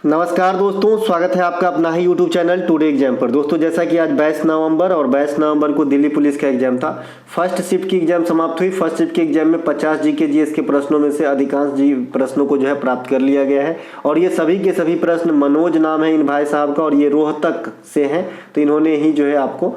नमस्कार दोस्तों, स्वागत है आपका अपना ही यूट्यूब चैनल टुडे एग्जाम पर। दोस्तों जैसा कि आज 22 नवंबर और 22 नवंबर को दिल्ली पुलिस का एग्जाम था। फर्स्ट शिफ्ट की एग्जाम समाप्त हुई। फर्स्ट शिफ्ट के एग्जाम में 50 जीके जीएस के प्रश्नों में से अधिकांश प्रश्नों को जो है प्राप्त कर लिया गया है और ये सभी के सभी प्रश्न, मनोज नाम है इन भाई साहब का और ये रोहतक से हैं, तो इन्होंने ही जो है आपको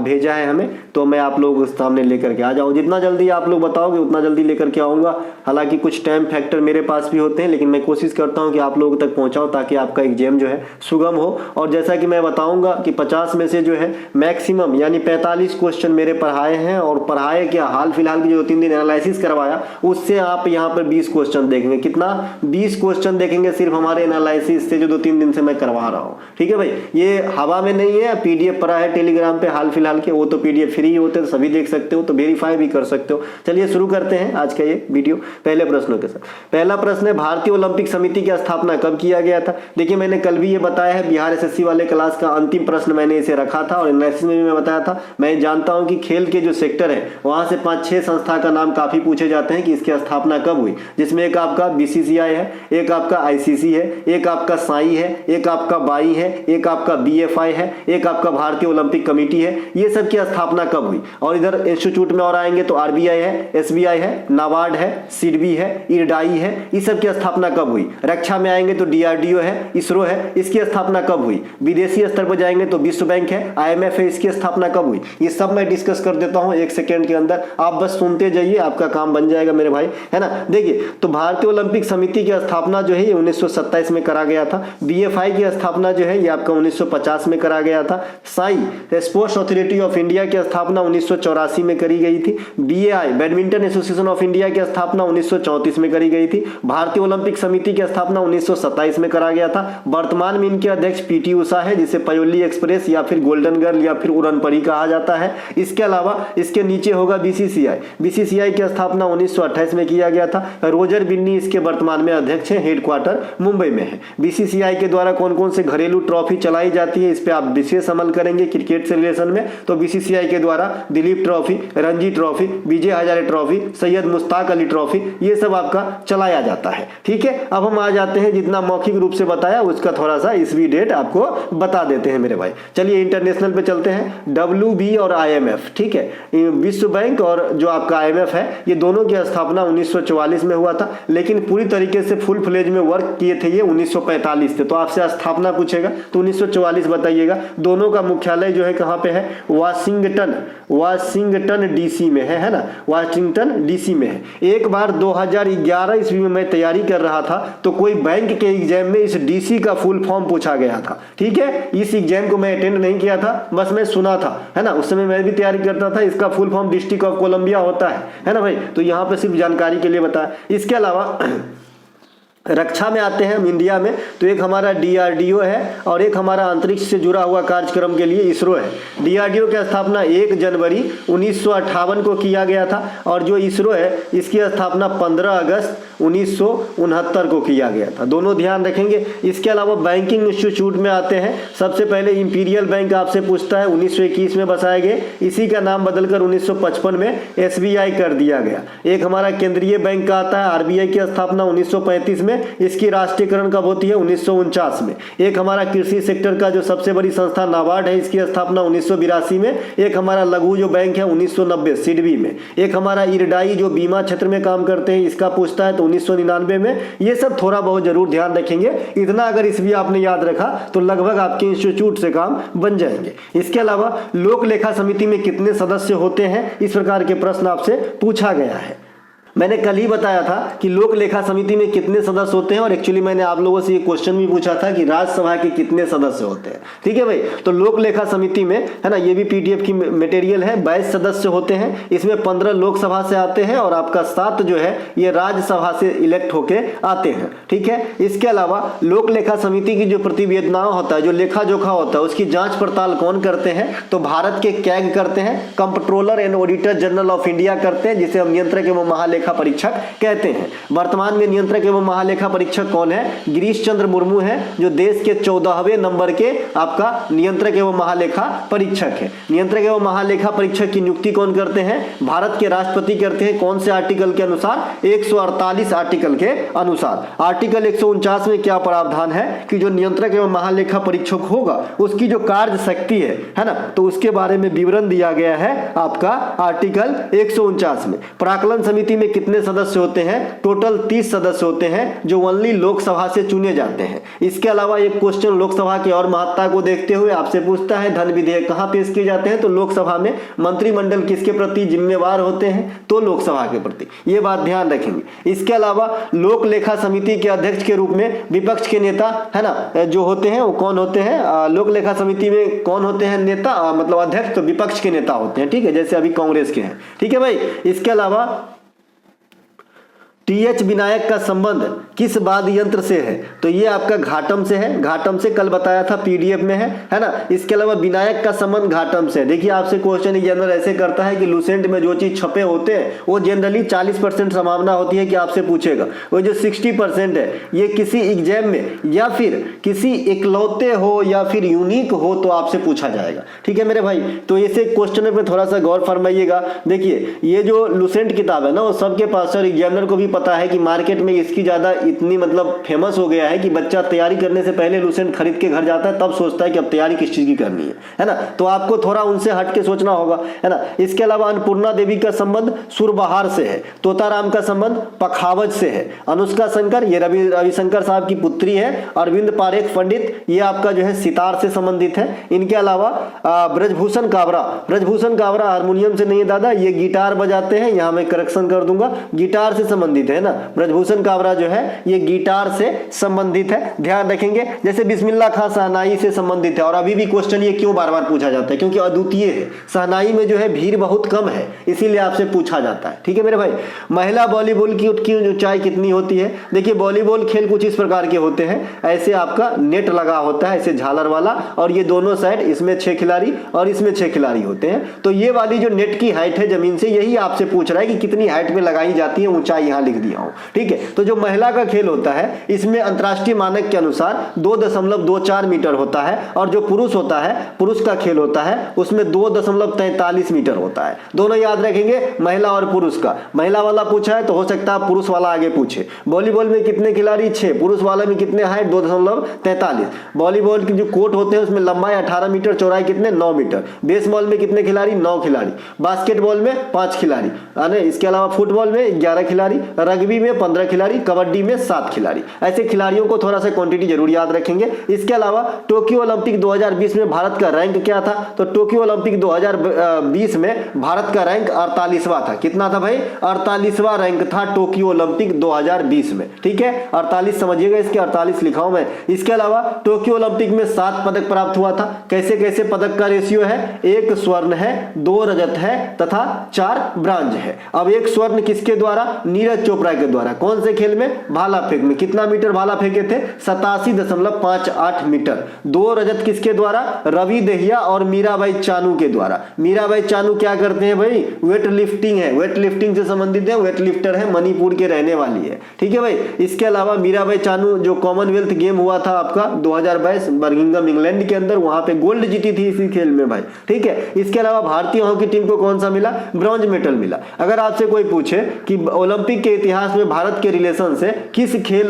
भेजा है हमें, तो मैं आप लोगों के सामने लेकर के आ जाऊँ। जितना जल्दी आप लोग बताओगे उतना जल्दी लेकर के आऊँगा। हालांकि कुछ टाइम फैक्टर मेरे पास भी होते हैं, लेकिन मैं कोशिश करता हूँ कि आप लोगों तक पहुँचाऊँ ताकि आपका एग्जाम जो है सुगम हो। और जैसा कि मैं बताऊंगा कि 50 में से जो है मैक्सिमम यानी 45 क्वेश्चन मेरे पढ़ाए हैं और पढ़ाए क्या, हाल फिलहाल की जो 3 दिन एनालिसिस करवाया उससे आप यहाँ पर 20 क्वेश्चन देखेंगे। कितना? 20 क्वेश्चन देखेंगे सिर्फ हमारे एनालिसिस से जो 2-3 दिन से मैं करवा रहा हूँ। ठीक है भाई, ये हवा में नहीं है, पीडीएफ पड़ा है टेलीग्राम पे हाल फिलहाल के, वो तो पीडीएफ फ्री होते हैं, सभी देख सकते हो, तो वेरीफाई भी कर सकते हो। चलिए शुरू करते हैं आज का ये वीडियो पहले प्रश्नों के साथ। पहला प्रश्न है, भारतीय ओलंपिक समिति की स्थापना कब किया गया था? देखिए मैंने कल भी ये बताया है, बिहार एसएससी वाले क्लास का अंतिम प्रश्न मैंने इसे रखा था और एनालिसिस में भी मैं बताया था। मैं जानता हूं कि खेल के जो सेक्टर है वहां से 5-6 संस्था का नाम काफी पूछे जाते हैं कि इसकी स्थापना कब हुई, जिसमें एक आपका बीसीसीआई है, एक आपका आईसीसी है, एक आपका साई है, एक आपका बाई है, एक आपका बीएफआई है, एक आपका भारतीय ओलंपिक कमेटी है। ये सब की स्थापना कब हुई? और इधर इंस्टीट्यूट में और आएंगे तो आरबीआई है, एसबीआई है, नाबार्ड है, सिडबी है, इरडाई है, इस सब की स्थापना कब हुई? रक्षा में आएंगे तो डीआरडीओ है, इसरो है, इसकी स्थापना कब हुई? विदेशी स्तर पर जाएंगे तो विश्व बैंक है, आईएमएफ है, इसकी स्थापना कब हुई? ये सब मैं डिस्कस कर देता हूं 1 सेकंड के अंदर, आप बस सुनते जाइए, आपका काम बन जाएगा मेरे भाई, है ना। देखिए तो भारतीय ओलंपिक समिति की स्थापना जो है ये 1927 में करा गया था। बीएफआई की स्थापना जो है ये आपका 1950 में करा गया था। Sai sports authority of India की स्थापना 1984 में करी गई थी। बीएआई बैडमिंटन एसोसिएशन ऑफ इंडिया की स्थापना 1934 में करी गई थी। भारतीय ओलंपिक समिति की स्थापना 1927 में करा गया था। वर्तमान में इनके अध्यक्ष पीटी उषा है, जिसे पयोली एक्सप्रेस या फिर गोल्डन गर्ल या फिर उड़न परी कहा जाता है। इसके अलावा इसके नीचे होगा बीसीसीआई। बीसीसीआई की स्थापना 1928 में किया गया था। रोजर बिन्नी इसके वर्तमान में अध्यक्ष है, हेडक्वार्टर मुंबई में है। बीसीसीआई के द्वारा कौन कौन से घरेलू ट्रॉफी चलाई जाती है, इस पे आप विशेष अमल करेंगे क्रिकेट से रिलेशन में, तो बीसीसीआई के द्वारा Dilip trophy, Ranji trophy, Vijay Hazare trophy, Syed Mushtaq Ali trophy, ये सब आपका चलाया जाता है। ठीक है, अब हम आ जाते हैं, जितना मौखिक रूप से बताया उसका थोड़ा सा ईस्वी डेट आपको बता देते हैं मेरे भाई। चलिए इंटरनेशनल पे चलते हैं। डब्ल्यूबी और आईएमएफ, ठीक है, विश्व बैंक और जो आपका आईएमएफ है, ये दोनों की स्थापना 1944 में हुआ था, लेकिन पूरी तरीके से फुल फ्लेज में वर्क किए थे ये 1945 से। तो आपसे स्थापना पूछेगा तो 1944 बताइएगा। दोनों का मुख्यालय जो है कहाँ पे है? वाशिंगटन डीसी में है ना, वाशिंगटन डीसी में है। एक बार 2011 ईस्वी में मैं तैयारी कर रहा था तो कोई बैंक के एग्जाम में इस डीसी का फुल फॉर्म पूछा गया था। ठीक है, इस एग्जाम को मैं अटेंड नहीं किया था, बस मैं सुना था, है ना। उस समय मैं भी तैयारी करता था। इसका full form district of Columbia होता है ना भाई। तो यहाँ पे सिर्फ जानकारी के लिए बताया। इसके अलावा रक्षा में आते हैं हम इंडिया में, तो एक हमारा डीआरडीओ है और एक हमारा अंतरिक्ष से जुड़ा हुआ कार्यक्रम के लिए इसरो है। डीआरडीओ की स्थापना 1 जनवरी 1958 को किया गया था और जो इसरो है इसकी स्थापना 15 अगस्त 1969 को किया गया था। दोनों ध्यान रखेंगे। इसके अलावा बैंकिंग इंस्टीट्यूट में आते हैं। सबसे पहले इंपीरियल बैंक आपसे पूछता है, 1921 में बसाए गए, इसी का नाम बदलकर 1955 में एसबीआई कर दिया गया। एक हमारा केंद्रीय बैंक का आता है, आरबीआई की स्थापना 1935 में, इसकी राष्ट्रीयकरण कब होती है? 1949 में। एक हमारा कृषि सेक्टर का जो सबसे बड़ी संस्था नाबार्ड है, इसकी स्थापना 1982 में। एक हमारा लघु जो बैंक है 1990 सिडबी में। एक हमारा इरडाई जो बीमा क्षेत्र में काम करते हैं, इसका पूछता है तो 1999 में। ये सब थोड़ा बहुत जरूर ध्यान रखेंगे। इतना अगर इस भी आपने याद रखा तो लगभग आपके इंस्टीट्यूट से काम बन जाएंगे। इसके अलावा लोक लेखा समिति में कितने सदस्य होते हैं, इस प्रकार के प्रश्न आपसे पूछा गया है। मैंने कल ही बताया था कि लोक लेखा समिति में कितने सदस्य होते हैं और एक्चुअली मैंने आप लोगों से ये क्वेश्चन भी पूछा था कि राज्यसभा के कितने सदस्य होते हैं। ठीक है भाई, तो लोक लेखा समिति में, है ना, ये भी पीडीएफ की मटेरियल है, 22 सदस्य होते हैं। इसमें 15 लोकसभा से आते हैं और आपका 7 जो है ये राज्यसभा से इलेक्ट होके आते हैं। ठीक है, इसके अलावा लोक लेखा समिति की जो प्रतिवेदना होता है, जो लेखा जोखा होता है, उसकी जांच पड़ताल कौन करते हैं? तो भारत के कैग करते हैं, comptroller and auditor general of India करते हैं, जिसे हम नियंत्रक एवं महालेखा महालेखा परीक्षक कहते हैं। वर्तमान में नियंत्रक एवं महालेखा परीक्षक कौन है? गिरीश चंद्र मुर्मू है, जो देश के 14वें नंबर के आपका नियंत्रक एवं महालेखा परीक्षक है। नियंत्रक एवं महालेखा परीक्षक की नियुक्ति कौन करते हैं? भारत के राष्ट्रपति करते हैं। कौन से आर्टिकल के अनुसार? 148 आर्टिकल के अनुसार। आर्टिकल 149 में क्या प्रावधान है कि जो नियंत्रक एवं महालेखा परीक्षक होगा उसकी जो कार्य शक्ति है ना, तो उसके बारे में विवरण दिया गया है आपका आर्टिकल 149 में। प्राकलन समिति में कितने सदस्य होते हैं? टोटल 30 सदस्य होते हैं, जो ओनली लोकसभा से चुने जाते हैं। इसके अलावा एक क्वेश्चन लोकसभा की और महत्ता को देखते हुए आपसे पूछता है, धन विधेयक कहां पेश किए जाते हैं? तो लोकसभा में। मंत्रिमंडल किसके प्रति जिम्मेवार होते हैं? तो लोकसभा के प्रति। ये बात ध्यान रखेंगे। इसके अलावा लोक लेखा समिति के अध्यक्ष के रूप में विपक्ष के नेता है ना जो होते हैं वो कौन होते हैं? लोक लेखा समिति में कौन होते हैं नेता, मतलब अध्यक्ष? तो विपक्ष के नेता होते हैं, ठीक है, जैसे अभी कांग्रेस के हैं, ठीक है भाई। इसके अलावा टीएच विनायक का संबंध किस वाद्य यंत्र से है? तो ये आपका घाटम से है। घाटम से कल बताया था, पीडीएफ में है ना। इसके अलावा विनायक का संबंध घाटम से। देखिए आपसे क्वेश्चन जनरल ऐसे करता है कि लुसेंट में जो चीज छपे होते हैं वो जनरली 40% संभावना होती है कि आपसे पूछेगा। वो जो 60% है ये किसी एग्जाम में या फिर किसी इकलौते हो या फिर यूनिक हो तो आपसे पूछा जाएगा, ठीक है मेरे भाई। तो इसे क्वेश्चन पे थोड़ा सा गौर फरमाइएगा। देखिए ये जो लुसेंट किताब है ना वो सबके पास और एग्जामिनर को भी पता है कि मार्केट में इसकी ज्यादा इतनी मतलब फेमस हो गया है कि बच्चा तैयारी करने से पहले लुसेंट खरीद के घर जाता है, तब सोचता है कि अब तैयारी किस चीज की करनी है ना। तो आपको थोड़ा उनसे हट के सोचना होगा, है ना। इसके अलावा अन्नपूर्णा देवी का संबंध सुरबहार से है। तोताराम का संबंध पखावज से है। अनुष्का शंकर ये रविशंकर साहब की पुत्री है। अरविंद पारेख पंडित ये आपका जो है सितार से संबंधित है। इनके अलावा ब्रजभूषण काबरा हारमोनियम से नहीं है दादा, ये गिटार बजाते हैं, यहां मैं करेक्शन कर दूंगा, गिटार से संबंधित है ना। ब्रजभूषण काबरा जो है ये गिटार से संबंधित है, ध्यान रखेंगे। जैसे बिस्मिल्लाह खां शहनाई से संबंधित है। और अभी भी क्वेश्चन ये क्यों बार बार पूछा जाता है? क्योंकि अद्वितीय है। शहनाई में जो है भीड़ बहुत कम है, इसीलिए आपसे पूछा जाता है, ठीक है मेरे भाई। महिला वॉलीबॉल की ऊंचाई कितनी होती है? देखिए वॉलीबॉल खेल कुछ इस प्रकार के होते हैं। ऐसे आपका नेट लगा होता है, ऐसे झालर वाला, और ये दोनों साइड, इसमें 6 खिलाड़ी और इसमें 6 खिलाड़ी होते हैं। तो ये वाली जो नेट की हाइट है जमीन से, यही आपसे पूछ रहा है कि कितनी हाइट में लगाई जाती है। ऊंचाई यहां लिख दिया हूं, ठीक है। तो जो महिला का खेल होता है इसमें अंतरराष्ट्रीय मानक के अनुसार 2.24 मीटर होता है, और जो पुरुष होता है, पुरुष का खेल होता है उसमें 2.43 मीटर होता है। दोनों याद रखेंगे, महिला और पुरुष का। महिला वाला पूछा है तो हो सकता है पुरुष वाला आगे पूछे। वॉलीबॉल में कितने खिलाड़ी? 6। पुरुष वाला में कितने हाइट? 2.43। वॉलीबॉल की जो कोर्ट होते हैं उसमें लंबाई 18 मीटर, चौड़ाई कितने? 9 मीटर। बेसबॉल में कितने खिलाड़ी? 9 खिलाड़ी। बास्केटबॉल में 5 खिलाड़ी। इसके अलावा फुटबॉल में 11 खिलाड़ी, रग्बी में 15 खिलाड़ी, कबड्डी में 7 खिलाड़ी। ऐसे खिलाड़ियों को थोड़ा सा क्वांटिटी जरूर याद रखेंगे। इसके अलावा टोक्यो ओलंपिक 2020 में भारत का रैंक क्या था? तो टोक्यो ओलंपिक 2020 में भारत का रैंक 48वां था। कितना था भाई? 48वां रैंक था टोक्यो ओलंपिक 2020 में, ठीक है। 48 समझिएगा, इसके 48 लिखा हूं मैं। इसके अलावा टोक्यो ओलंपिक में 7 पदक प्राप्त हुआ था। कैसे कैसे पदक का रेशियो है? 1 स्वर्ण है, 2 रजत है तथा 4 ब्रांज है। अब 1 स्वर्ण किसके द्वारा? नीरज चोपड़ा के द्वारा। कौन से खेल में? भाला फेंक में। कितना मीटर भाला फेंके थे? 87.58 मीटर। 2 रजत किसके द्वारा? रवि दहिया और मीराबाई चानू के द्वारा। मीराबाई चानू क्या करते हैं भाई? वेट लिफ्टिंग है, वेट लिफ्टिंग से संबंधित है, वेट लिफ्टर है, मणिपुर के रहने वाली है, ठीक है भाई। इसके अलावा मीराबाई चानू जो कॉमनवेल्थ गेम हुआ था आपका 2022 बर्मिंघम इंग्लैंड के अंदर, वहां पे गोल्ड जीती थी इसी खेल में भाई, ठीक है। इसके अलावा भारतीय हॉकी टीम को कौन सा मिला? ब्रॉन्ज मेडल मिला। अगर आपसे कोई पूछे कि ओलंपिक के इतिहास में भारत के रिलेशन से किस खेल,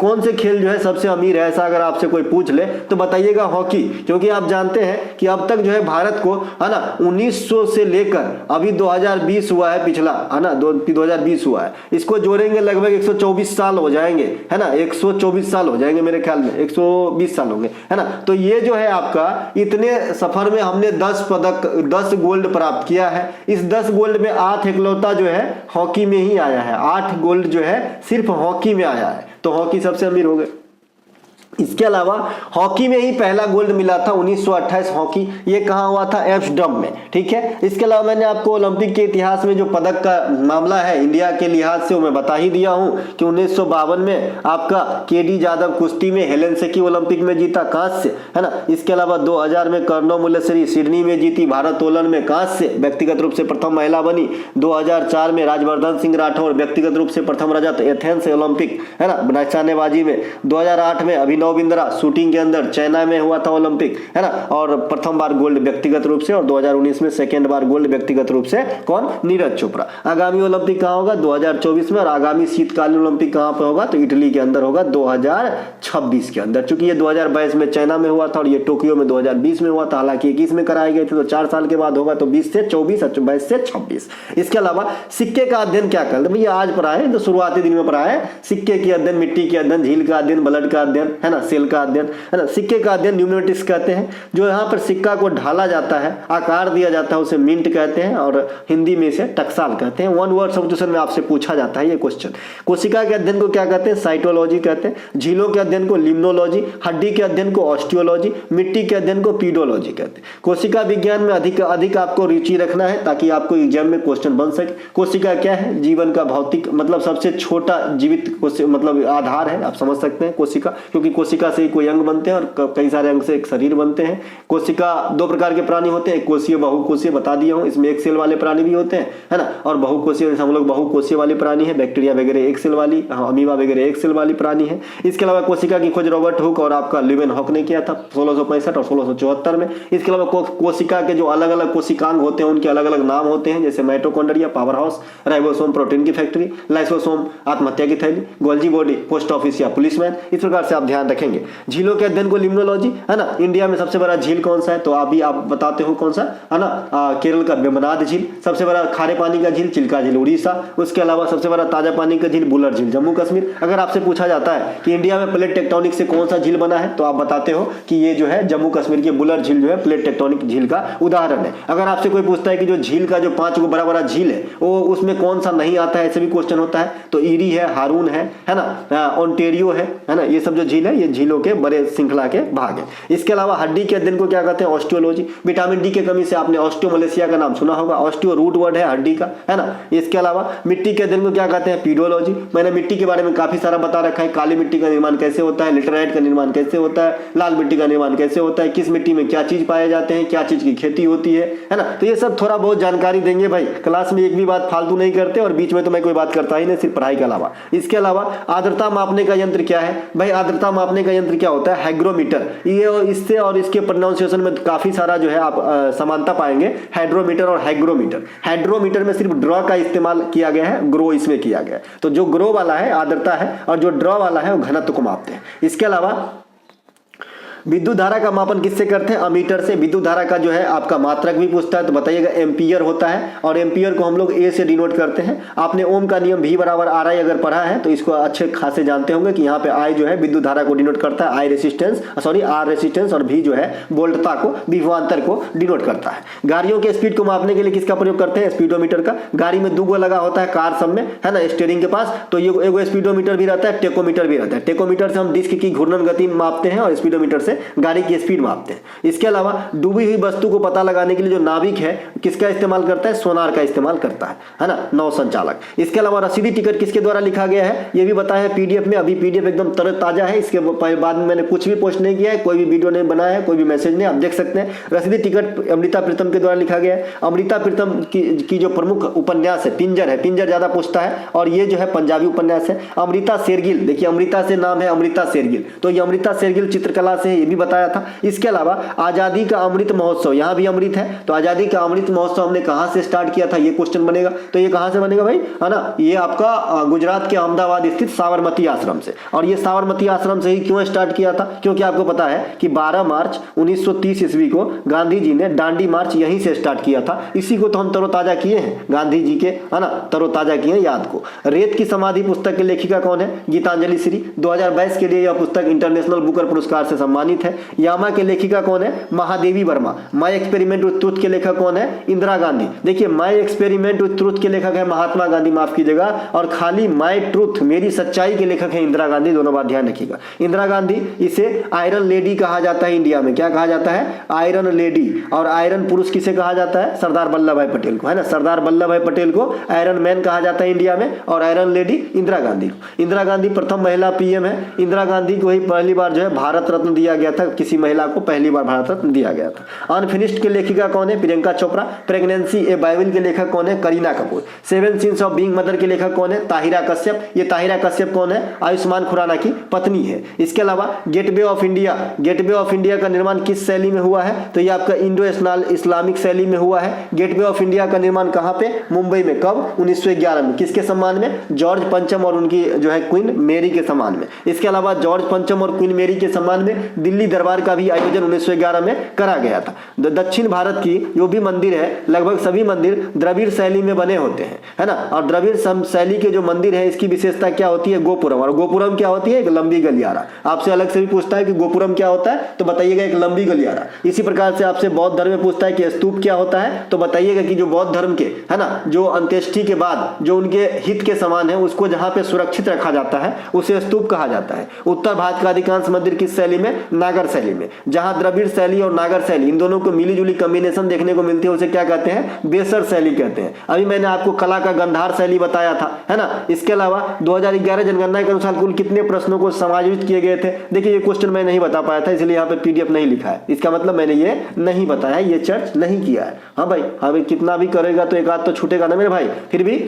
कौन से खेल जो है सबसे अमीर है, ऐसा अगर आपसे कोई पूछ ले तो बताइएगा हॉकी। क्योंकि आप जानते हैं कि अब तक जो है भारत को, है ना, 1900 से लेकर अभी 2020 हुआ है पिछला, है ना, 2020 हुआ है, इसको जोड़ेंगे लगभग 124 साल हो जाएंगे, है ना, 124 साल हो जाएंगे मेरे ख्याल में, 120 साल होंगे, है ना। तो ये जो है आपका, इतने सफर में हमने 10 पदक, 10 गोल्ड प्राप्त किया है। इस 10 गोल्ड में 8 इकलौता जो है हॉकी में ही आया है। 8 गोल्ड जो है सिर्फ हॉकी में आया है। तो हॉकी सबसे अमीर हो गए। इसके अलावा हॉकी में ही पहला गोल्ड मिला था 1928 हॉकी, ये कहाँ हुआ था? एम्स्टर्डम में। ठीक है, इसके अलावा मैंने आपको ओलंपिक के इतिहास में जो पदक का मामला है इंडिया के लिहाज से वो मैं बता ही दिया हूं कि 1952 में आपका केडी जादव कुश्ती में, हेलेंसिकी ओलंपिक में जीता कांस्य, है ना। इसके अलावा 2000 में कर्णव मुल्लेश्वरी सिडनी में जीती भारोत्तोलन में कांस्य, व्यक्तिगत रूप से प्रथम महिला बनी। 2004 में राजवर्धन सिंह राठौर व्यक्तिगत रूप से प्रथम रजत एथेंस ओलंपिक, है ना, निशानेबाजी में। 2008 में अभिनव बिंद्रा शूटिंग के अंदर चाइना में हुआ था ओलंपिक, है ना, और प्रथम बार गोल्ड व्यक्तिगत रूप से, और 2019 में सेकेंड बार गोल्ड व्यक्तिगत रूप से कौन? नीरज चोपड़ा। आगामी ओलंपिक कहाँ होगा? 2024 में, और आगामी शीतकालीन ओलंपिक कहाँ पे होगा? तो इटली के अंदर होगा 2026 के अंदर। चूंकि ये 2022 में चाइना में हुआ था और ये टोक्यो में 2020 में हुआ था, हालांकि 21 में कराए गए थे, तो 4 साल के बाद होगा, तो 20 से 24, 22 से 26। इसके अलावा सिक्के का अध्ययन क्या करते हैं भैया? आज पढ़ा है, तो शुरुआती दिन में पढ़ा है सिक्के के अध्ययन, मिट्टी के अध्ययन, झील का अध्ययन, ब्लड का अध्ययन, है ना, सेल का अध्ययन, है ना। सिक्के का अध्ययन न्यूमेटिक्स कहते हैं। जो यहाँ पर सिक्का को ढाला जाता है, आकार दिया जाता है, उसे मिंट कहते हैं, और हिंदी में इसे टकसाल कहते हैं। वन वर्ड सब्स्टिट्यूशन में आपसे पूछा जाता है ये क्वेश्चन। कोशिका के अध्ययन को क्या कहते हैं? साइटोलॉजी कहते हैं। झीलों के अध्ययन को लिम्नोलॉजी, हड्डी के अध्ययन को ऑस्टियोलॉजी, मिट्टी के अध्ययन को पीडोलॉजी कहते हैं। कोशिका विज्ञान में अधिक आपको रुचि रखना है ताकि आपको एग्जाम में क्वेश्चन बन सके। कोशिका क्या है? जीवन का भौतिक मतलब सबसे छोटा जीवित मतलब आधार है, आप समझ सकते हैं कोशिका, क्योंकि कोशिका से ही कोई अंग बनते हैं और कई सारे अंग से एक शरीर बनते हैं। कोशिका 2 प्रकार के प्राणी होते हैं, कोशीय बहुकोशीय, बता दिया हूं। इसमें एक सेल वाले प्राणी भी होते हैं, है ना, और बहुकोशीय, हम लोग बहुकोशीय वाले प्राणी है, बैक्टीरिया वगैरह एक सेल वाली, अमीबा वगैरह एक सेल वाली प्राणी है। इसके अलावा कोशिका की खोज रॉबर्ट हुक और आपका ल्यूवेन हॉक ने किया था 1665 और 1674 में। इसके अलावा कोशिका के जो अलग अलग कोशिकांग होते हैं उनके अलग अलग नाम होते हैं, जैसे mitochondria power house, ribosome protein की फैक्ट्री, लाइसोसोम आत्महत्या की थैली, गोल्जी बॉडी पोस्ट ऑफिस या पुलिसमैन। इस प्रकार से आप ध्यान रखेंगे। झीलों के अध्ययन को लिम्नोलॉजी, है ना। इंडिया में सबसे बड़ा झील कौन सा है? तो अभी आप बताते हो कौन सा, है ना, केरल का वेम्बनाड झील। सबसे बड़ा खारे पानी का झील चिल्का झील उड़ीसा। उसके अलावा सबसे बड़ा ताजा पानी का झील बुलर झील जम्मू कश्मीर। अगर आपसे पूछा जाता है कि इंडिया में प्लेट टेक्टोनिक से कौन सा झील बना है, तो आप बताते हो कि ये जो है जम्मू कश्मीर के बुलर झील जो है प्लेट टेक्टोनिक झील का उदाहरण है। अगर आपसे कोई पूछता है कि जो झील का जो 5 बड़ा बड़ा झील है वो उसमें कौन सा नहीं आता है, ऐसे भी क्वेश्चन होता है, तो ईरी है, हारून है ना, ओंटेरियो है ना, ये सब जो झील है ये झीलों के बड़े श्रृंखला के भाग है। इसके अलावा हड्डी के अध्ययन को क्या कहते हैं? ऑस्टियोलॉजी। विटामिन डी की कमी से आपने ऑस्टियोमलेशिया का नाम सुना होगा, ऑस्टियो रूट वर्ड है हड्डी का, है ना। इसके अलावा मिट्टी के अध्ययन को क्या कहते हैं? पीडोलॉजी। मैंने मिट्टी के बारे में काफी सारा बता रखा है, काली मिट्टी का निर्माण कैसे होता है, लेटराइट का निर्माण कैसे होता है, लाल मिट्टी का निर्माण कैसे होता है, किस मिट्टी में क्या चीज पाए जाते हैं, क्या चीज की खेती होती है ना। तो ये सब थोड़ा बहुत जानकारी देंगे भाई, क्लास में एक भी बात फालतू नहीं करते, और बीच में तो मैं कोई बात करता ही नहीं, सिर्फ पढ़ाई के अलावा। इसके अलावा आर्द्रता मापने का यंत्र क्या है भाई? आर्द्रता मापने का यंत्र क्या होता है? हाइग्रोमीटर। ये इससे और इसके प्रोनाउंसिएशन में काफी सारा जो है आप समानता पाएंगे, हाइड्रोमीटर और हाइग्रोमीटर। हाइड्रोमीटर में सिर्फ ड्रॉ का इस्तेमाल किया गया है, ग्रो इसमें किया गया है। तो जो ग्रो वाला है आर्द्रता है, और जो ड्रॉ वाला है वो घनत्व को मापते हैं। इसके अलावा विद्युत धारा का मापन किससे करते हैं? अमीटर से। विद्युत धारा का जो है आपका मात्रक भी पूछता है, तो बताइएगा एम्पियर होता है, और एम्पियर को हम लोग ए से डिनोट करते हैं। आपने ओम का नियम V बराबर RI अगर पढ़ा है तो इसको अच्छे खासे जानते होंगे कि यहाँ पे I जो है विद्युत धारा को डिनोट करता है, I रेसिस्टेंस, R रेसिस्टेंस, और V जो है वोल्टता को, विभवांतर को डिनोट करता है। गाड़ियों के स्पीड को मापने के लिए किसका प्रयोग करते हैं? स्पीडोमीटर का। गाड़ी में 2 लगा होता है कार सब में, है ना, स्टीयरिंग के पास, तो ये एगो स्पीडोमीटर भी रहता है, टेकोमीटर भी रहता है। टेकोमीटर से हम डिस्क की घूर्णन गति मापते हैं और स्पीडोमीटर से गाड़ी की स्पीड मापते हैं। इसके अलावा डूबी हुई वस्तु को पता लगाने के लिए जो नाविक है किसका इस्तेमाल करता है? सोनार का इस्तेमाल करता है ना, नौ संचालक। इसके अलावा रसीदी टिकट किसके द्वारा लिखा गया है? ये भी बताया है पीडीएफ में। अभी पीडीएफ एकदम तरोताजा है, इसके बाद में मैंने कुछ भी पोस्ट नहीं किया है, कोई भी वीडियो नहीं बनाया है, कोई भी मैसेज नहीं, आप देख सकते हैं। रसीदी टिकट अमृता प्रीतम के द्वारा लिखा गया है। अमृता प्रीतम की जो प्रमुख उपन्यास है पिंजर है, पिंजर ज्यादा पूछता है, और ये जो है पंजाबी उपन्यास है। अमृता शेरगिल, देखिए अमृता से नाम है अमृता शेरगिल, तो ये अमृता शेरगिल चित्रकला से ये भी बताया था। इसके अलावा आजादी का अमृत महोत्सव, यहां भी अमृत है, तो आजादी का अमृत महोत्सव हमने कहां से स्टार्ट किया था, ये क्वेश्चन बनेगा। तो ये कहां से बनेगा भाई, है ना, ये आपका गुजरात के अहमदाबाद स्थित साबरमती आश्रम से। और ये साबरमती आश्रम से ही क्यों स्टार्ट किया था? क्योंकि आपको पता है कि 12 मार्च 1930 ईस्वी को गांधी जी ने दांडी मार्च यहीं से स्टार्ट किया था। इसी को तो हम तरोताजा किए हैं, गांधी जी के, है ना, तरोताजा किए हैं याद को। रेत की समाधि पुस्तक की लेखिका कौन है? गीतांजलि श्री। 2022 के लिए यह पुस्तक इंटरनेशनल बुकर पुरस्कार से सम्मानित सम्मानित है। यामा के लेखिका कौन है? Mahadevi Verma. My experiment with truth के लेखक कौन है? इंदिरा गांधी। देखिए माय एक्सपेरिमेंट विथ ट्रुथ के लेखक है महात्मा गांधी, माफ कीजिएगा, और खाली माय ट्रुथ मेरी सच्चाई के लेखक है इंदिरा गांधी, दोनों बात ध्यान रखिएगा। इंदिरा गांधी, इसे आयरन लेडी कहा जाता है इंडिया में। क्या कहा जाता है? Iron lady. और आयरन पुरुष किसे कहा जाता है? सरदार वल्लभ भाई पटेल को, है ना। सरदार वल्लभ भाई पटेल को आयरन मैन कहा जाता है इंडिया में, और आयरन लेडी इंदिरा गांधी को। इंदिरा गांधी प्रथम महिला पीएम है। इंदिरा गांधी को ही पहली बार जो है भारत रत्न दिया गया था, किसी महिला को पहली बार भारत रत्न दिया गया था। अनफिनिश्ड के लेखिका कौन है? प्रियंका चोपड़ा। प्रेगनेंसी ए बाइबल के लेखक कौन है? Kareena Kapoor. Seven scenes of being mother के लेखक कौन है? ताहिरा कश्यप। ये ताहिरा कश्यप कौन है? आयुष्मान खुराना की पत्नी है। इसके अलावा gateway of India, gateway of India का निर्माण किस शैली में हुआ है? तो ये आपका इंडो इस्लामिक शैली में हुआ है। गेटवे ऑफ इंडिया का निर्माण कहां पे? मुंबई में। कब? 1911 में। किसके सम्मान में? जॉर्ज पंचम और उनकी जो है क्वीन मेरी के सम्मान में। इसके अलावा जॉर्ज पंचम और क्वीन मेरी के सम्मान में दिल्ली दरबार का भी आयोजन 1911 में करा गया था। दक्षिण भारत की जो भी मंदिर है, लगभग सभी मंदिर द्रविड़ शैली में बने होते हैं, है ना। और द्रविड़ शैली के जो मंदिर है, इसकी विशेषता क्या होती है? गोपुरम। और गोपुरम क्या होती है? एक लंबी गलियारा। आपसे अलग से भी पूछता है कि गोपुरम क्या होता है, तो बताइएगा एक लंबी गलियारा। इसी प्रकार से आपसे बौद्ध धर्म में पूछता है कि स्तूप क्या होता है, तो बताइएगा कि जो बौद्ध धर्म के, है ना, जो अंत्येष्टि के बाद जो उनके हित के समान है, उसको जहां पे सुरक्षित रखा जाता है, उसे स्तूप कहा जाता है। उत्तर भारत का अधिकांश मंदिर किस शैली में? नागर शैली में। जहां द्रविड़ शैली और नागर शैली, इन दोनों को मिली जुली कॉम्बिनेशन देखने को मिलती है, उसे क्या कहते हैं? बेसर शैली कहते हैं। अभी मैंने आपको कला का गंधार शैली बताया था, है ना। इसके अलावा 2011 जनगणना के अनुसार कुल कितने प्रश्नों को समायोजित किए गए थे? देखिए ये क्वेश्चन मैं नहीं बता पाया था, इसलिए यहाँ पे पीडीएफ नहीं लिखा है। इसका मतलब मैंने ये नहीं बताया है, ये चर्च नहीं किया है। हाँ भाई, हमें कितना भी करेगा तो एक आध तो छूटेगा ना मेरे भाई। फिर भी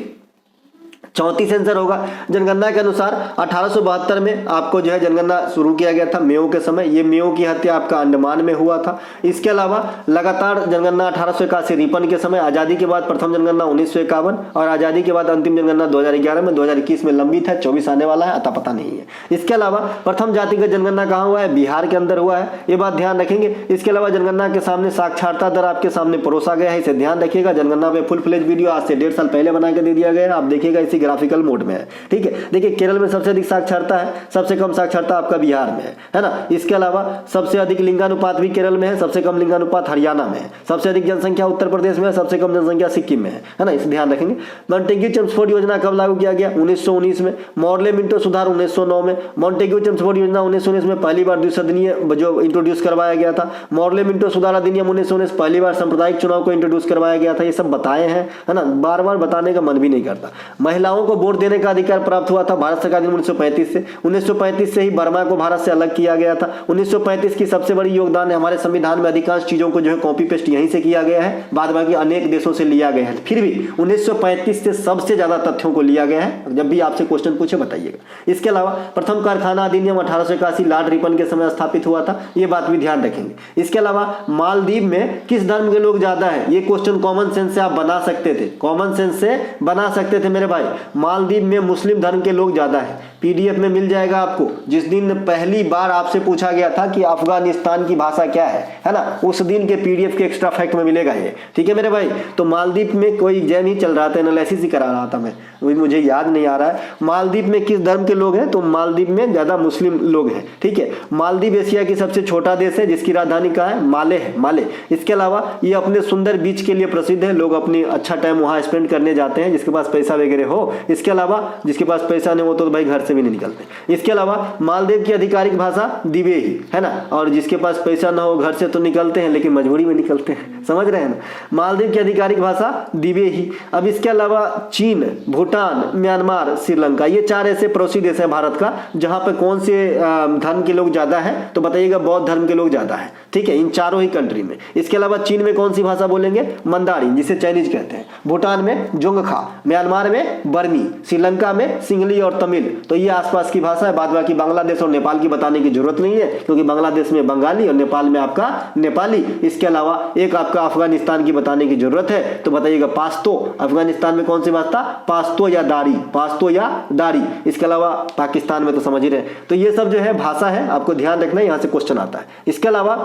34 आंसर होगा। जनगणना के अनुसार 1872 में आपको जो है जनगणना शुरू किया गया था, मेयो के समय। ये मेयो की हत्या आपका अंडमान में हुआ था। इसके अलावा लगातार जनगणना 1881 रिपन के समय, आज़ादी के बाद प्रथम जनगणना 1951, और आज़ादी के बाद अंतिम जनगणना 2011 में, 2021 में लंबित है, 24 आने वाला है, अता पता नहीं है। इसके अलावा प्रथम जातिगत जनगणना कहाँ हुआ है? बिहार के अंदर हुआ है, ये बात ध्यान रखेंगे। इसके अलावा जनगणना के सामने साक्षरता दर आपके सामने परोसा गया है, इसे ध्यान रखिएगा। जनगणना पे फुल फ्लेज वीडियो आज से 1.5 साल पहले बना के दे दिया गया है, आप देखिएगा, इसी ग्राफिकल मोड में है, ठीक है। देखिए केरल में सबसे अधिक साक्षरता है, सबसे कम साक्षरता आपका बिहार में है ना। इसके अलावा सबसे अधिक लिंगानुपात भी केरल में है, सबसे कम लिंगानुपात हरियाणा में है। सबसे अधिक जनसंख्या उत्तर प्रदेश में है, सबसे कम जनसंख्या सिक्किम में है ना, इसे ध्यान रखेंगे। मॉन्टेग्यू चेम्सफोर्ड योजना कब लागू किया गया? 1919 में। मॉर्ले मिंटो सुधार 1909 में। मॉन्टेग्यू चेम्सफोर्ड योजना 1919 में पहली बार द्विसदनीय जो इंट्रोड्यूस करवाया गया था। मॉर्ले मिंटो सुधार अधिनियम 1919 पहली बार सांप्रदायिक चुनाव को इंट्रोड्यूस करवाया गया था। ये सब बताए हैं, है ना, बार बार बताने का मन भी नहीं करता। महिलाओं को वोट देने का अधिकार प्राप्त हुआ था भारत सरकार ने 1935 से। 1935 से ही बर्मा को भारत से अलग किया गया था। 1935 की सबसे बड़ी योगदान है हमारे संविधान में, अधिकांश चीजों को जो है कॉपी पेस्ट यहीं से किया गया है, बाद बाकी अनेक देशों से लिया गया है। फिर भी 1935 से सबसे ज्यादा तथ्यों को लिया गया है। जब भी आपसे क्वेश्चन पूछे बताइएगा। इसके अलावा प्रथम कारखाना अधिनियम 1881 लॉर्ड रिपन के समय स्थापित हुआ था, ये बात भी ध्यान रखेंगे। इसके अलावा मालदीव में किस धर्म के लोग ज्यादा है? ये क्वेश्चन कॉमन सेंस से आप बना सकते थे, कॉमन सेंस से बना सकते थे मेरे भाई। मालदीव में मुस्लिम धर्म के लोग ज्यादा है। पीडीएफ में मिल जाएगा आपको। जिस दिन पहली बार आपसे पूछा गया था कि अफगानिस्तान की भाषा क्या है ना, उस दिन के पीडीएफ के एक्स्ट्रा फैक्ट में मिलेगा ये, ठीक है मेरे भाई। तो मालदीव में कोई एग्जाम ही चल रहा था, एनालिसिस ही करा रहा था मैं, वही मुझे याद नहीं आ रहा है। मालदीव में किस धर्म के लोग हैं? तो मालदीव में ज्यादा मुस्लिम लोग हैं, ठीक है। मालदीव एशिया की सबसे छोटा देश है, जिसकी राजधानी कहाँ है? माले है, माले। इसके अलावा ये अपने सुंदर बीच के लिए प्रसिद्ध है, लोग अपनी अच्छा टाइम वहां स्पेंड करने जाते हैं, जिसके पास पैसा वगैरह हो। इसके अलावा जिसके पास पैसा नहीं हो तो भाई घर से भी नहीं निकलते। इसके अलावा मालदीव की आधिकारिक भाषा दिवेही है ना, और जिसके पास पैसा ना हो घर से तो निकलते हैं, लेकिन मजबूरी में निकलते हैं, समझ रहे हैं ना। मालदीव की आधिकारिक भाषा दिवेही। अब इसके अलावा चीन, भूटान, म्यांमार, श्रीलंका, ये 4 ऐसे पड़ोसी देश हैं भारत का, जहां पे कौन से धर्म के लोग ज्यादा है? तो बताइएगा बौद्ध धर्म के लोग ज्यादा है, ठीक है, इन चारों ही कंट्री में। इसके अलावा चीन में कौन सी भाषा बोलेंगे? मंदारिन, जिसे चाइनीज कहते हैं। भूटान में जोंगखा, म्यांमार में बर्मी, श्रीलंका में सिंगली और तमिल। तो ये आसपास की भाषा है। बाद बाकी बांग्लादेश और नेपाल की बताने की जरूरत नहीं है, क्योंकि बांग्लादेश में बंगाली और नेपाल में आपका नेपाली। इसके अलावा एक आपका अफगानिस्तान की बताने की जरूरत है, तो बताइएगा पाश्तो। अफगानिस्तान में कौन सी भाषा? पाश्तो या दारी, पाश्तो या दारी। इसके अलावा पाकिस्तान में तो समझ ही रहे। तो ये सब जो है भाषा है, आपको ध्यान रखना है, यहां से क्वेश्चन आता है। इसके अलावा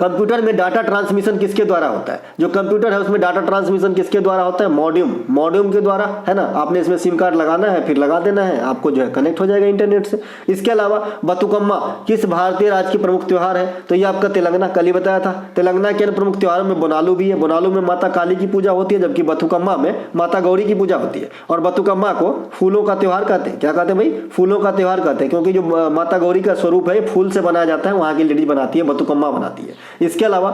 कंप्यूटर में डाटा ट्रांसमिशन किसके द्वारा होता है? जो कंप्यूटर है उसमें डाटा ट्रांसमिशन किसके द्वारा होता है? मॉड्यूम के द्वारा, है ना। आपने इसमें सिम कार्ड लगाना है, फिर लगा देना है, आपको जो है कनेक्ट हो जाएगा इंटरनेट से। इसके अलावा बतुकम्मा किस भारतीय राज्य की प्रमुख त्योहार है? तो ये आपका तेलंगाना, कल ही बताया था। तेलंगाना के प्रमुख त्योहारों में बोनालू भी है। बोनालू में माता काली की पूजा होती है, जबकि बतुकम्मा में माता गौरी की पूजा होती है। और बतुकम्मा को फूलों का त्योहार कहते हैं। क्या कहते हैं भाई? फूलों का त्योहार कहते हैं, क्योंकि जो माता गौरी का स्वरूप है फूल से बनाया जाता है, वहां की लेडी बनाती है, बतुकम्मा बनाती है। इसके अलावा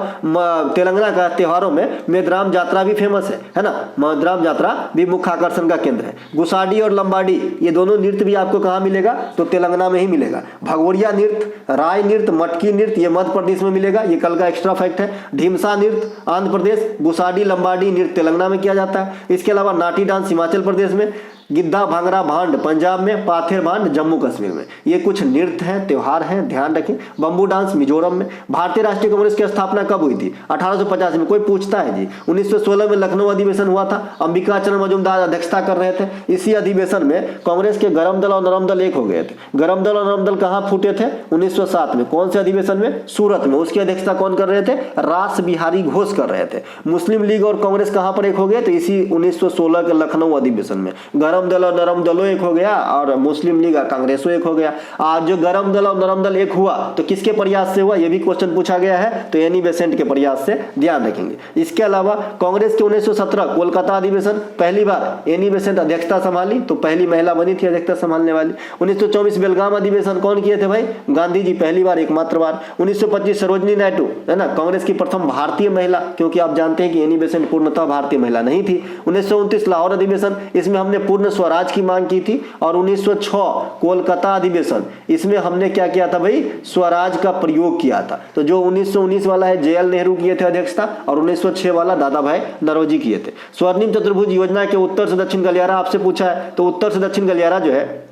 तेलंगाना का त्योहारों में मेदराम यात्रा भी फेमस है ना। मेदराम यात्रा भी मुख्य आकर्षण का केंद्र है। गुसाडी और लंबाडी ये दोनों नृत्य भी आपको कहाँ मिलेगा? तो तेलंगाना में ही मिलेगा। भगोरिया नृत्य, राय नृत्य, मटकी नृत्य ये मध्य प्रदेश में मिलेगा, ये कल का एक्स्ट्रा फैक्ट है। ढीमसा नृत्य आंध्र प्रदेश, गुसाडी लंबाडी नृत्य तेलंगाना में किया जाता है। इसके अलावा नाटी डांस हिमाचल प्रदेश में, गिद्धा भांगड़ा भांड पंजाब में, पाथेर भांड जम्मू कश्मीर में। ये कुछ नृत्य हैं, त्योहार हैं, ध्यान रखें। बम्बू डांस मिजोरम में। भारतीय राष्ट्रीय कांग्रेस की स्थापना कब हुई थी? 1850 में। कोई पूछता है जी। 1916 में लखनऊ अधिवेशन हुआ था, अंबिका चरण मजूमदार अध्यक्षता कर रहे थे। इसी अधिवेशन में कांग्रेस के गरम दल और नरम दल एक हो गए थे। गरम दल और नरम दल कहाँ फूटे थे? 1907 में। कौन से अधिवेशन में? सूरत में। उसकी अध्यक्षता कौन कर रहे थे? रास बिहारी घोष कर रहे थे। मुस्लिम लीग और कांग्रेस कहाँ पर एक हो गए? तो इसी 1916 के लखनऊ अधिवेशन में। गरम दल और नरम दलों एक हो गया और मुस्लिम लीग कांग्रेसों एक हो गया। आज जो गरम दल और नरम दल एक हुआ तो किसके प्रयास से हुआ? ये भी क्वेश्चन पूछा गया है, तो एनी बेसेंट के प्रयास से, ध्यान रखेंगे। इसके अलावा कांग्रेस के 1917 कोलकाता अधिवेशन, पहली बार एनी बेसेंट अध्यक्षता संभाली, तो पहली महिला बनी थी अध्यक्षता संभालने वाली। 1924 बेलगाम अधिवेशन कौन किए थे भाई? गांधी जी, पहली बार, एकमात्र बार। 1925 सरोजनी नायडू, है ना, कांग्रेस की प्रथम भारतीय महिला, क्योंकि आप जानते हैं कि एनी बेसेंट पूर्णतः भारतीय महिला नहीं थी। 1929 लाहौर अधिवेशन, इसमें हमने पूर्ण स्वराज की मांग की थी। और 1906 कोलकाता अधिवेशन, इसमें हमने क्या किया था भाई? स्वराज का प्रयोग किया था। तो जो 1919 वाला है JL नेहरू किए थे अध्यक्षता, और 1906 वाला दादा भाई नौरोजी किए थे। स्वर्णिम चतुर्भुज योजना के उत्तर से दक्षिण गलियारा आपसे पूछा है, तो उत्तर से दक्षिण गलियारा जो है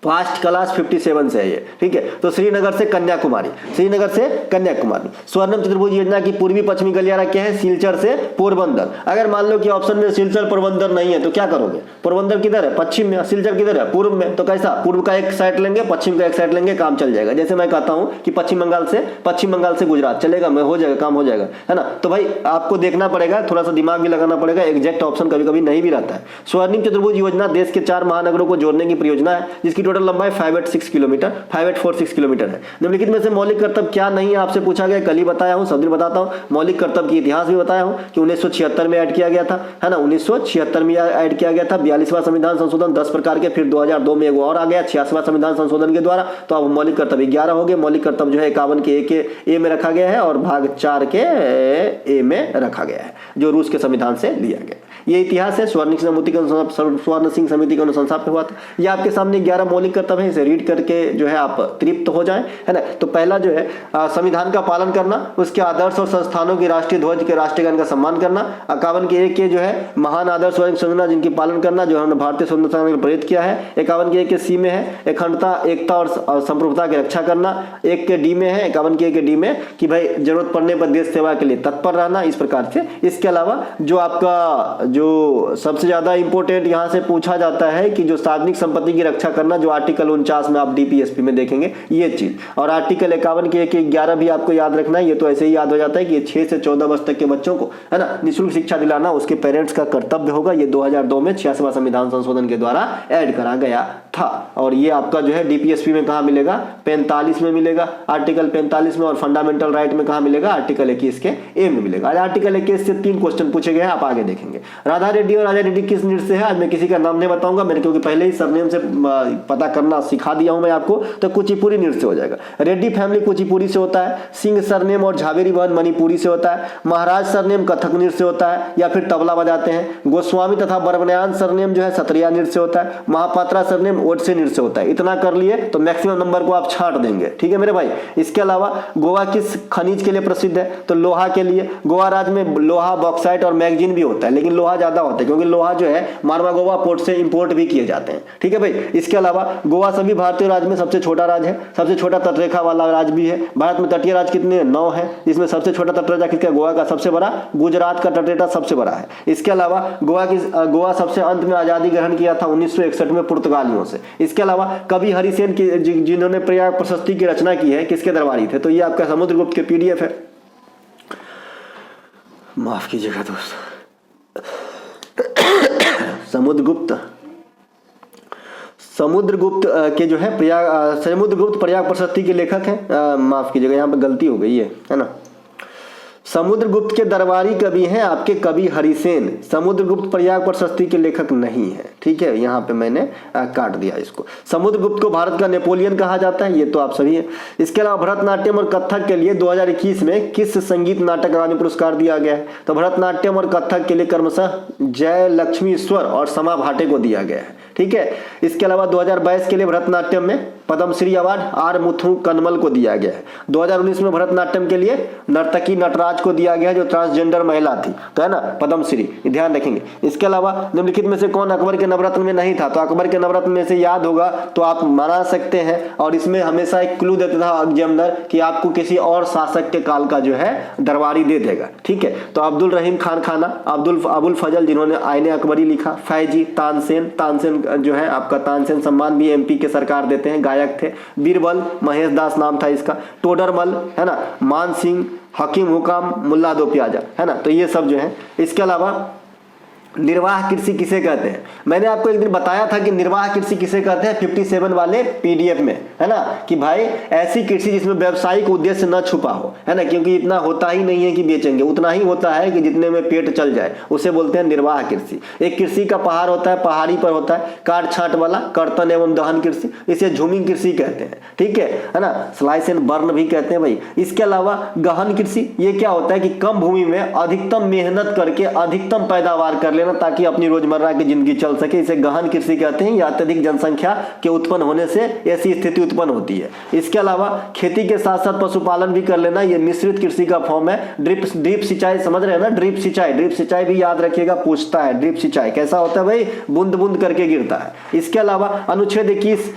फर्स्ट क्लास 57 से है ये, ठीक है। तो श्रीनगर से कन्याकुमारी, श्रीनगर से कन्याकुमारी। स्वर्णिम चतुर्भुज योजना की पूर्वी पश्चिमी गलियारा क्या है? सिलचर से पोरबंदर। अगर मान लो कि ऑप्शन में सिलचर पोरबंदर नहीं है तो क्या करोगे? पोरबंदर किधर है? पश्चिम में। सिलचर किधर है? पूर्व में। तो कैसा? पूर्व का एक साइड लेंगे, पश्चिम का एक साइड लेंगे, काम चल जाएगा। जैसे मैं कहता हूँ कि पश्चिम बंगाल से गुजरात चलेगा, मैं हो जाएगा, काम हो जाएगा, है ना। तो भाई आपको देखना पड़ेगा, थोड़ा सा दिमाग भी लगाना पड़ेगा, एग्जैक्ट ऑप्शन कभी कभी नहीं भी रहता है। स्वर्णिम चतुर्भुज योजना देश के 4 महानगरों को जोड़ने की परियोजना है, जिसकी टोटल लंबाई 586 किलोमीटर, 5846 किलोमीटर है। निम्नलिखित में से मौलिक कर्तव्य क्या नहीं है आपसे पूछा गया, कल ही बताया हूं, सब दिन बताता हूं। मौलिक कर्तव्य की इतिहास भी बताया हूं कि 1976 में ऐड किया गया था, है ना, 1976 में ऐड किया गया था। 42वां संविधान संशोधन 10 प्रकार के, फिर 2002 में एक और आ गया 86वां संविधान संशोधन के द्वारा। तो अब मौलिक कर्तव्य 11 हो गए। मौलिक कर्तव्य जो है 51 के ए में रखा गया है और भाग 4 के ए में रखा गया है, जो रूस के संविधान से लिया गया। ये इतिहास है। स्वर्ण सिंह समिति के अनुशंसा पे हुआ था। ये आपके सामने 11 मौलिक कर्तव्य है, इसे रीड करके जो है आप तृप्त हो जाएं, है ना। तो पहला जो है संविधान का पालन करना, उसके आदर्श और संस्थानों की राष्ट्रीय ध्वज के राष्ट्रगान का सम्मान करना। 51 के एक के जो है महान आदर्श और संविधान जिनकी पालन करना, जो हमने भारतीय स्वतंत्रता में प्रेरित किया है। 51 के एक के सी में है अखंडता, एकता और संप्रभुता की रक्षा करना। 1 के डी में है, 51 के 1 के डी में कि भाई जरूरत पड़ने पर देश सेवा के लिए तत्पर रहना, इस प्रकार से। इसके अलावा जो आपका जो सबसे ज्यादा इंपॉर्टेंट यहां से पूछा जाता है कि जो सार्वजनिक संपत्ति की रक्षा करना, जो आर्टिकल 49 में आप डीपीएसपी में देखेंगे ये चीज। और आर्टिकल 51 के 11 भी आपको याद रखना है। ये तो ऐसे ही याद हो जाता है कि 6 से 14 वर्ष तक के बच्चों को, है ना, निःशुल्क शिक्षा दिलाना उसके पेरेंट्स का कर्तव्य होगा। ये 2002 में 86वां संविधान संशोधन के द्वारा ऐड करा गया था। और ये आपका जो है डीपीएसपी में कहां मिलेगा? 45 में मिलेगा, आर्टिकल 45 में। और फंडामेंटल राइट में कहां मिलेगा? आर्टिकल 21 के ए में मिलेगा। आर्टिकल 21 से 3 क्वेश्चन पूछे गए हैं, आप आगे देखेंगे। राधा रेड्डी और राजा रेड्डी किस नृत्य से है? आज मैं किसी का नाम नहीं बताऊंगा, मैंने क्योंकि पहले ही सरनेम से पता करना सिखा दिया हूं मैं आपको। तो कुचिपुड़ी नृत्य से हो जाएगा। रेड्डी फैमिली कुचिपुड़ी से होता है। सिंह सरनेम और झावेरी बहन मणिपुरी से होता है। महाराज सरनेम कथक नृत्य से होता है या फिर तबला बजाते हैं। गोस्वामी तथा बरबनयान सरनेम जो है सत्रिया नृत्य से होता है। महापात्रा सरनेम ओडिसी नृत्य से होता है। इतना कर लिए तो मैक्सिमम नंबर को आप छांट देंगे, ठीक है मेरे भाई। इसके अलावा गोवा किस खनिज के लिए प्रसिद्ध है? तो लोहा के लिए। गोवा राज्य में लोहा, बॉक्साइट और मैगजीन भी होता है, लेकिन लोहा ज्यादा होता है क्योंकि लोहा जो है मारवा गोवा पोर्ट से इंपोर्ट भी किए जाते हैं, ठीक है भाई। इसके अलावा गोवा सभी भारतीय राज्य में सबसे छोटा राज्य है, सबसे छोटा तटरेखा वाला राज्य भी है। भारत में तटीय राज्य कितने? 9 है, जिसमें सबसे छोटा तटरेखा किसका? गोवा का सबसे बड़ा। गुजरात का तटरेखा सबसे बड़ा है। इसके अलावा गोवा सबसे अंत में आजादी ग्रहण किया था 1961 में पुर्तगालियों से। इसके अलावा कवि हरिसेन जिन्होंने प्रयाग प्रशस्ति की रचना की है, किसके दरबारी थे? तो ये आपका समुद्रगुप्त के पीडीएफ है। माफ कीजिएगा दोस्त, समुद्रगुप्त के जो है समुद्रगुप्त प्रयाग प्रशस्ति के लेखक हैं। माफ कीजिएगा, यहाँ पे गलती हो गई है ना। समुद्रगुप्त के दरबारी कवि हैं आपके कवि हरिसेन, समुद्रगुप्त प्रयाग प्रशस्ति के लेखक नहीं है। ठीक है, यहाँ पे मैंने काट दिया इसको। समुद्रगुप्त को भारत का नेपोलियन कहा जाता है, ये तो आप सभी हैं। इसके अलावा भरतनाट्यम और कथक के लिए 2021 में किस संगीत नाटक अकादमी पुरस्कार दिया गया है? तो भरतनाट्यम और कथक के लिए क्रमशः जय लक्ष्मीश्वर और समा भाटे को दिया गया है। ठीक है, इसके अलावा 2022 के लिए भरतनाट्यम में पद्मश्री अवार्ड आर मुथु कनमल को दिया गया है। 2019 में भरतनाट्यम के लिए नर्तकी नटराज को दिया गया है, जो ट्रांसजेंडर महिला थी, तो है ना, पद्मश्री, ध्यान रखेंगे। इसके अलावा निम्नलिखित में से कौन अकबर के नवरत्न में नहीं था? तो अकबर के नवरत्न में से याद होगा तो आप बना सकते हैं, और इसमें हमेशा एक क्लू देता था एग्जामिनर कि आपको किसी और शासक के काल का जो है दरबारी दे देगा। ठीक है, तो अब्दुल रहीम खान खाना, अबुल फजल जिन्होंने आईने अकबरी लिखा, फैजी, तानसेन जो है आपका तानसेन सम्मान भी एमपी के सरकार देते हैं, गायक थे। बीरबल, महेश दास नाम था इसका। टोडरमल, है ना, मान सिंह, हकीम हुकाम, मुल्ला दो प्याजा, है ना, तो ये सब जो है। इसके अलावा निर्वाह कृषि किसे कहते हैं? मैंने आपको एक दिन बताया था कि निर्वाह कृषि किसे कहते हैं 57 वाले पीडीएफ में, है ना, कि भाई ऐसी कृषि जिसमें व्यावसायिक उद्देश्य न छुपा हो, है ना, क्योंकि इतना होता ही नहीं है कि बेचेंगे, उतना ही होता है कि जितने में पेट चल जाए, उसे बोलते हैं निर्वाह कृषि। एक कृषि का पहाड़ होता है, पहाड़ी पर होता है, काट छांट वाला, कर्तन एवं दहन कृषि, इसे झूमिंग कृषि कहते हैं। ठीक है ना, स्लाइस एंड बर्न भी कहते हैं भाई। इसके अलावा गहन कृषि, ये क्या होता है कि कम भूमि में अधिकतम मेहनत करके अधिकतम पैदावार कर लेना ताकि अपनी रोजमर्रा की जिंदगी चल सके, इसे गहन कृषि कहते हैं। या अत्यधिक जनसंख्या के उत्पन्न होने से ऐसी स्थिति उत्पन्न होती है। इसके अलावा खेती के साथ साथ पशुपालन भी कर लेना, ये मिश्रित कृषि का फॉर्म है। ड्रिप सिंचाई समझ रहे हैं ना, ड्रिप सिंचाई भी याद रखिएगा, पूछता है ड्रिप सिंचाई कैसा होता है भाई, बूंद बूंद करके गिरता है। इसके अलावा अनुच्छेद 21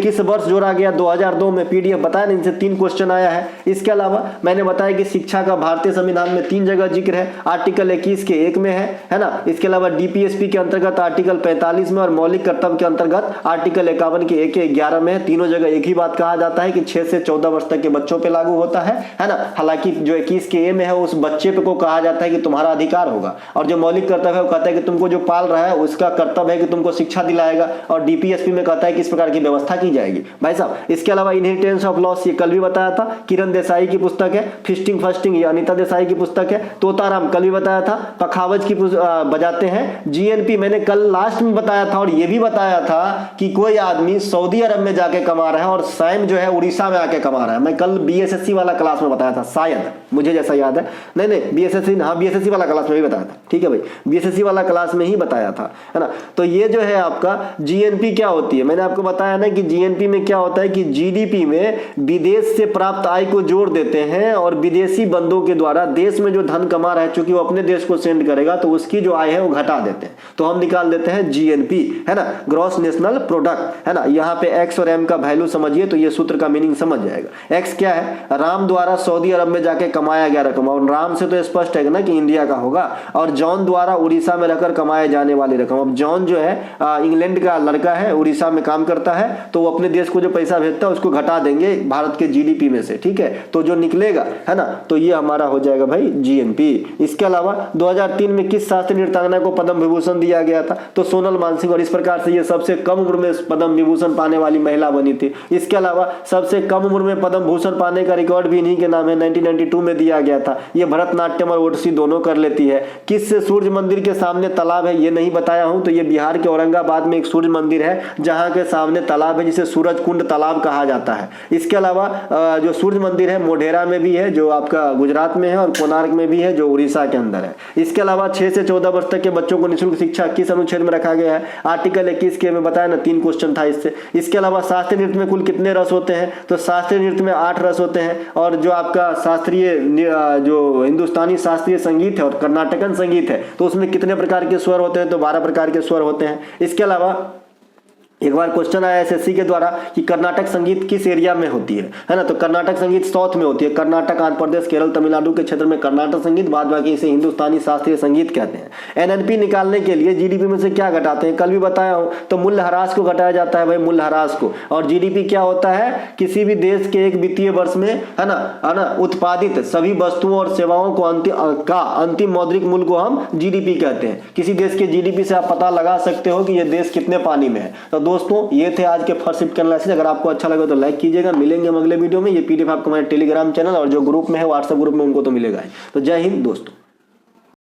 किस वर्ष जोड़ा गया? 2002 में, पीडीएफ बताया ना, इनसे 3 क्वेश्चन आया है। इसके अलावा मैंने बताया कि शिक्षा का भारतीय संविधान में 3 जगह जिक्र है, आर्टिकल 21 के 1 में है ना। इसके अलावा डीपीएसपी के अंतर्गत आर्टिकल 45 में और मौलिक कर्तव्य के अंतर्गत आर्टिकल 51 के 1-11 में है। तीनों जगह एक ही बात कहा जाता है कि 6 से 14 वर्ष तक के बच्चों पे लागू होता है ना। हालांकि जो 21 के ए में है उस बच्चे पे को कहा जाता है कि तुम्हारा अधिकार होगा, और जो मौलिक कर्तव्य है वो कहता है कि तुमको जो पाल रहा है उसका कर्तव्य है कि तुमको शिक्षा दिलाएगा, और डीपीएसपी में कहता है कि इस प्रकार की व्यवस्था की जाएगी भाई साहब। इसके अलावा इनहेरिटेंस ऑफ लॉस, ये कल भी बताया था, किरण देसाई की पुस्तक है। फिस्टिंग फस्टिंग, ये अनिता देसाई की पुस्तक है। तोताराम कल भी बताया था, पखावज की बजाते हैं। जीएनपी मैंने कल लास्ट में बताया था, और ये भी बताया था कि कोई आदमी सऊदी अरब में जाके कमा रहा है और सैम जो है उड़ीसा में आके कमा रहा है। मैं कल बीएसएससी वाला क्लास में बताया था, शायद मुझे जैसा याद है, नहीं बीएसएससी वाला क्लास में भी बताया था। ठीक है भाई, बीएसएससी वाला क्लास में ही बताया था, है ना। तो ये जो है आपका जीएनपी क्या होती है, मैंने आपको बताया ना कि जीएनपी में क्या होता है कि जीडीपी में विदेश से प्राप्त आय को जोड़ देते हैं, और विदेशी बंदों के द्वारा देश में जो धन कमा रहा है, चूंकि वो अपने देश को सेंड करेगा तो उसकी जो आय है वो घटा देते हैं, तो हम निकाल देते हैं जीएनपी, है ना, ग्रॉस नेशनल प्रोडक्ट, है ना। यहाँ पे एक्स और एम का वैल्यू समझिए तो ये सूत्र का मीनिंग समझ जाएगा। एक्स क्या है? राम द्वारा सऊदी अरब में जाके कमाया गया रकम, और राम से तो स्पष्ट है ना कि इंडिया का होगा, और जॉन द्वारा उड़ीसा में रहकर कमाए जाने वाली रकम। अब जॉन जो है इंग्लैंड का लड़का है, उड़ीसा में काम करता है, तो वो अपने देश को जो पैसा भेजता है उसको घटा देंगे भारत के जीडीपी में से, ठीक है, तो जो निकलेगा, है ना, तो ये हमारा हो जाएगा भाई जीएनपी। इसके अलावा 2003 में किस शास्त्रीय नृत्यांगना को पद्म विभूषण दिया गया था? तो सोनल मानसिंह, और इस प्रकार से ये सबसे कम उम्र में पद्म विभूषण पाने वाली महिला बनी थी। इसके अलावा सबसे कम उम्र में पद्म भूषण पाने का रिकॉर्ड भी इन्हीं के नाम है, 1992 में दिया गया था। ये भरतनाट्यम और ओडिसी दोनों कर लेती है। किस सूर्य मंदिर के सामने तालाब है, ये नहीं बताया हूं, तो ये बिहार के औरंगाबाद में एक सूर्य मंदिर है जहां के सामने तालाब है, जिसे सूरज कुंड तालाब कहा जाता है। इसके अलावा जो सूर्य मंदिर है मोढेरा में भी है, जो आपका गुजरात में है, और कोणार्क में भी है, जो उड़ीसा के अंदर है। इसके अलावा 6 से 14 वर्ष तक के बच्चों को निःशुल्क शिक्षा किस अनुच्छेद में रखा गया है? आर्टिकल 21 के में बताया ना, 3 क्वेश्चन था इससे। इसके अलावा शास्त्रीय नृत्य में कुल कितने रस होते हैं? तो शास्त्रीय नृत्य में 8 रस होते हैं, और जो आपका शास्त्रीय जो हिंदुस्तानी शास्त्रीय संगीत है और कर्नाटकन संगीत है, तो उसमें कितने प्रकार के स्वर होते हैं? तो 12 प्रकार के स्वर होते हैं। इसके अलावा एक बार क्वेश्चन आया एसएससी के द्वारा कि कर्नाटक संगीत किस एरिया में होती है ना। तो कर्नाटक संगीत साउथ में होती है। कर्नाटक, आंध्र प्रदेश, केरल, तमिलनाडु के क्षेत्र में कर्नाटक संगीत, बाद बाकी इसे हिंदुस्तानी शास्त्रीय संगीत कहते हैं। एनएनपी निकालने के लिए जीडीपी में से क्या घटाते हैं, कल भी बताया हूं, तो मूल्यह्रास को घटाया जाता है भाई, मूल्यह्रास को। और जीडीपी क्या होता है, किसी भी देश के एक वित्तीय वर्ष में है ना उत्पादित सभी वस्तुओं और सेवाओं को अंतिम मौद्रिक मूल्य को हम जीडीपी कहते हैं। किसी देश के जीडीपी से आप पता लगा सकते हो कि यह देश कितने पानी में है। तो दोस्तों ये थे आज के फर्स्ट शिफ्ट के एनालिसिस। अगर आपको अच्छा लगे तो लाइक कीजिएगा। मिलेंगे हम अगले वीडियो में। ये पीडीएफ आपको हमारे टेलीग्राम चैनल और जो ग्रुप में है, व्हाट्सएप ग्रुप में, उनको तो मिलेगा ही। तो जय हिंद दोस्तों।